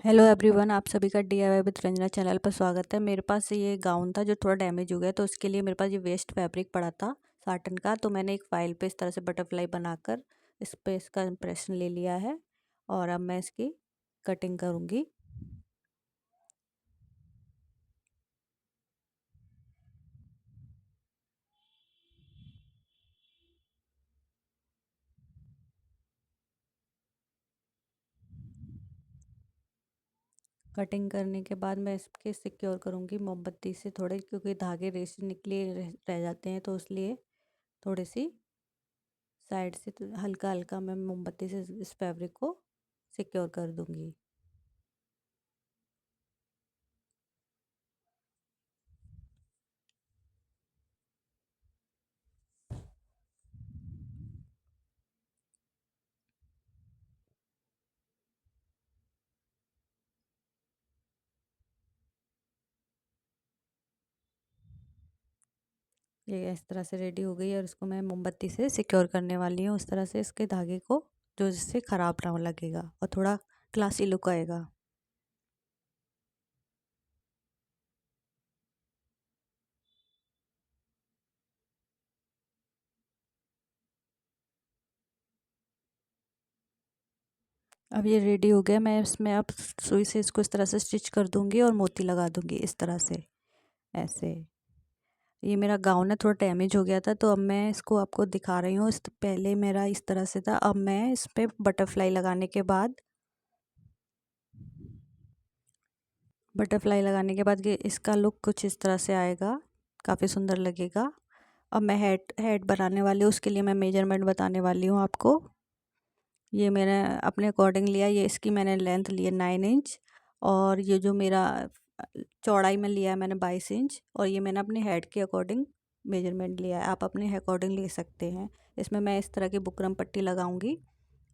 Hello everyone, आप सभी का DIY विद रंजना चैनल पर स्वागत है। मेरे पास ये गाउन था जो थोड़ा डैमेज हो गया, तो उसके लिए मेरे पास ये वेस्ट फैब्रिक पड़ा था साटन का। तो मैंने एक फाइल पे इस तरह से बटरफ्लाई बनाकर इस पे इसका इम्प्रेशन ले लिया है और अब मैं इसकी कटिंग करूँगी। कटिंग करने के बाद मैं इसके सिक्योर करूँगी मोमबत्ती से थोड़े, क्योंकि धागे रेशे निकले रह जाते हैं, तो इसलिए थोड़ी सी साइड से तो हल्का हल्का मैं मोमबत्ती से इस फैब्रिक को सिक्योर कर दूँगी। ये इस तरह से रेडी हो गई है और इसको मैं मोमबत्ती से सिक्योर करने वाली हूँ, उस तरह से इसके धागे को, जो जिससे ख़राब ना लगेगा और थोड़ा क्लासी लुक आएगा। अब ये रेडी हो गया। मैं इसमें अब सुई से इसको इस तरह से स्टिच कर दूंगी और मोती लगा दूंगी इस तरह से, ऐसे। ये मेरा गाउन है, थोड़ा डैमेज हो गया था, तो अब मैं इसको आपको दिखा रही हूँ। इस पहले मेरा इस तरह से था, अब मैं इस पर बटरफ्लाई लगाने के बाद ये इसका लुक कुछ इस तरह से आएगा, काफ़ी सुंदर लगेगा। अब मैं हेड हेड बनाने वाली हूँ, उसके लिए मैं मेजरमेंट बताने वाली हूँ आपको। ये मैंने अपने अकॉर्डिंग लिया, ये इसकी मैंने लेंथ ली है 9 इंच, और ये जो मेरा चौड़ाई में लिया है मैंने 22 इंच, और ये मैंने अपने हेड के अकॉर्डिंग मेजरमेंट लिया है। आप अपने अकॉर्डिंग ले सकते हैं। इसमें मैं इस तरह की बुकरम पट्टी लगाऊंगी,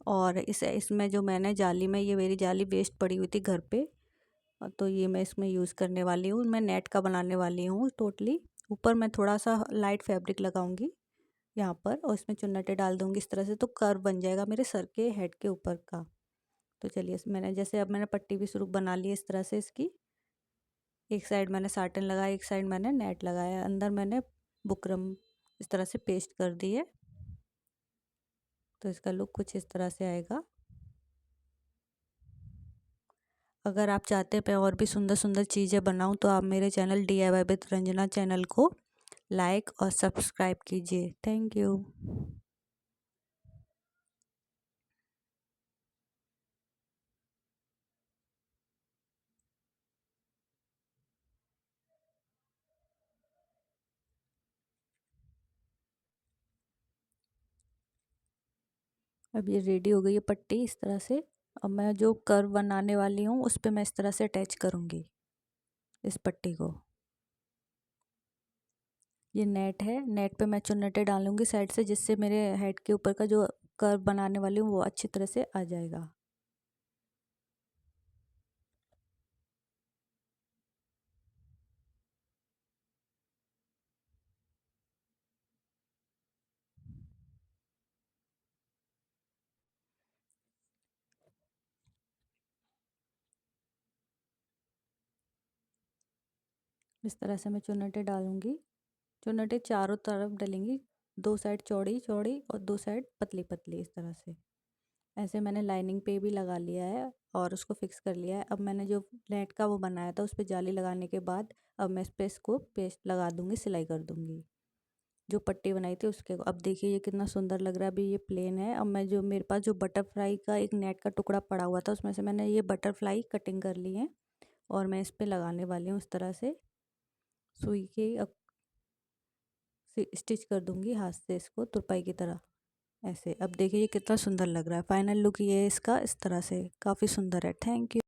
और इसमें जो मैंने जाली में, ये मेरी जाली वेस्ट पड़ी हुई थी घर पे, तो ये मैं इसमें यूज़ करने वाली हूँ। मैं नेट का बनाने वाली हूँ टोटली। ऊपर मैं थोड़ा सा लाइट फैब्रिक लगाऊंगी यहाँ पर, और इसमें चुन्नटें डाल दूंगी इस तरह से, तो कर्व बन जाएगा मेरे सर के हेड के ऊपर का। तो चलिए, मैंने जैसे अब मैंने पट्टी भी शुरू बना ली है इस तरह से इसकी। एक साइड मैंने साटन लगाया, एक साइड मैंने नेट लगाया, अंदर मैंने बुकरम इस तरह से पेस्ट कर दी है। तो इसका लुक कुछ इस तरह से आएगा। अगर आप चाहते हैं मैं और भी सुंदर सुंदर चीज़ें बनाऊं, तो आप मेरे channel DIY with Ranjana channel को लाइक और सब्सक्राइब कीजिए। Thank you. अब ये रेडी हो गई है पट्टी इस तरह से। अब मैं जो कर्व बनाने वाली हूँ उस पे मैं इस तरह से अटैच करूँगी इस पट्टी को। ये नेट है, नेट पे मैं चुन्नटें डालूंगी साइड से, जिससे मेरे हेड के ऊपर का जो कर्व बनाने वाली हूँ वो अच्छी तरह से आ जाएगा। इस तरह से मैं चुन्नटें डालूंगी। चुन्नटें चारों तरफ डलेंगी, दो साइड चौड़ी चौड़ी और दो साइड पतली पतली इस तरह से। ऐसे मैंने लाइनिंग पे भी लगा लिया है और उसको फिक्स कर लिया है। अब मैंने जो नेट का वो बनाया था उस पर जाली लगाने के बाद अब मैं इस पर इसको पेस्ट लगा दूंगी, सिलाई कर दूंगी जो पट्टी बनाई थी उसके। अब देखिए ये कितना सुंदर लग रहा है। अभी ये प्लेन है। अब मैं जो मेरे पास जो बटरफ्लाई का एक नेट का टुकड़ा पड़ा हुआ था, उसमें से मैंने ये बटरफ्लाई कटिंग कर ली है और मैं इस पे लगाने वाली हूँ इस तरह से सुई के स्टिच कर दूंगी हाथ से इसको तुरपाई की तरह, ऐसे। अब देखिए ये कितना सुंदर लग रहा है। फाइनल लुक ये है इसका, इस तरह से काफ़ी सुंदर है। Thank you.